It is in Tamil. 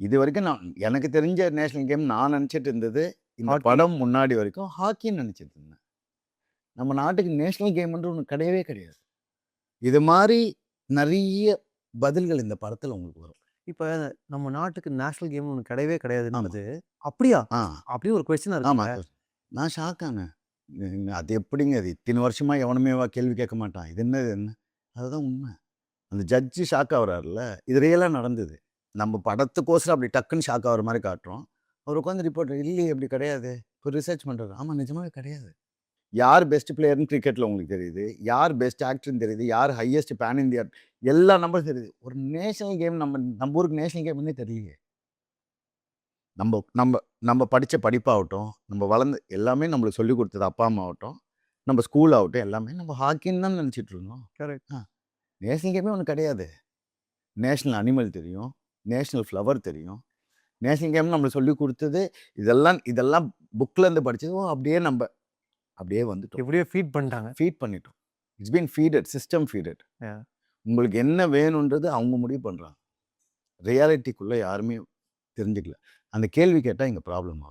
இது வரைக்கும் எனக்கு தெரிஞ்ச நேஷனல் கேம் நான் நினச்சிட்டு இருந்தது, இந்த ஹாக்கி. படம் முன்னாடி வரைக்கும் ஹாக்கின்னு நினச்சிட்டு இருந்தேன். நம்ம நாட்டுக்கு நேஷனல் கேம்ன்ற ஒண்ணு கிடையவே கிடையாது. இது மாரி நெறைய பதில்கள் இந்த படத்துல உங்களுக்கு வரும். இப்ப நம்ம நாட்டுக்கு நேஷனல் கேம்னு ஒண்ணு கிடையவே ஆமா. கிடையாதுன்றது, அப்படியா? ஆ. அப்படின்னு ஒரு கொஸ்டினா ஆமா. இருக்குல்ல. நான் ஷாக் ஆனேன். அது எப்படிங்க அது இத்தன வருஷமா எவனுமேவா கேள்வி கேட்க மாட்டான். இது என்ன இது என்ன? அதுதான் உண்மை. அந்த ஜட்ஜு ஷாக் ஆகுறாருல்ல, இது ரியலா நடந்தது. நம்ம படத்துக்கோசரம் அப்படி டக்குன்னு ஷாக் ஆகுற மாரி காட்டுறோம். அவர் உட்காந்து ரிப்போர்ட் இல்லையே அப்படி கிடையாது. இப்போ ரிசர்ச் பண்றாரு. ஆமா நிஜமாவே கிடையாது. யார் பெஸ்ட் பிளேயர்ன்னு கிரிக்கெட்ல உங்களுக்கு தெரியுது. யார் பெஸ்ட் ஆக்டர்ன்னு தெரியுது. யார் ஹையஸ்ட் பேன் இந்தியா எல்லா நம்பரும் தெரியுது. ஒரு நேஷனல் கேம் நம்ம ஊருக்கு நேஷனல் கேம்ன்னே தெரியலையே. நம்ப நம்ப நம்ப படிச்ச படிப்பாகட்டும், நம்ம வளர்ந்து எல்லாமே நம்மளுக்கு சொல்லிக் குடுத்தது அப்பா, அம்மா ஆகட்டும், நம்ம ஸ்கூல் ஆகட்டும், எல்லாமே நம்ம ஹாக்கின்னு தான் நெனச்சிட்டு இருந்தோம். கரெக்ட். ஆ நேஷனல் கேமே ஒண்ணு கிடையாது. நேஷனல் அனிமல் தெரியும். நேஷனல் ஃப்ளவர் தெரியும். நேஷனல் கேம்னு நம்மளுக்கு சொல்லிக் குடுத்தது, இதெல்லாம் இதெல்லாம் புக்ல இருந்து படிச்சது. அப்படியே அப்படியே வந்துட்டோம். எப்படியோ ஃபீட் பண்ணிட்டாங்க. ஃபீட் பண்ணிட்டோம். It's been feeded, system feeded. Yeah! உங்களுக்கு என்ன வேணுன்றது அவங்க முடிவு பண்றாங்க. ரியாலிட்டிக்குள்ள யாருமே தெரிஞ்சுக்கல. அந்த கேள்வி கேட்டா இங்க ப்ராப்ளம் ஆகுது.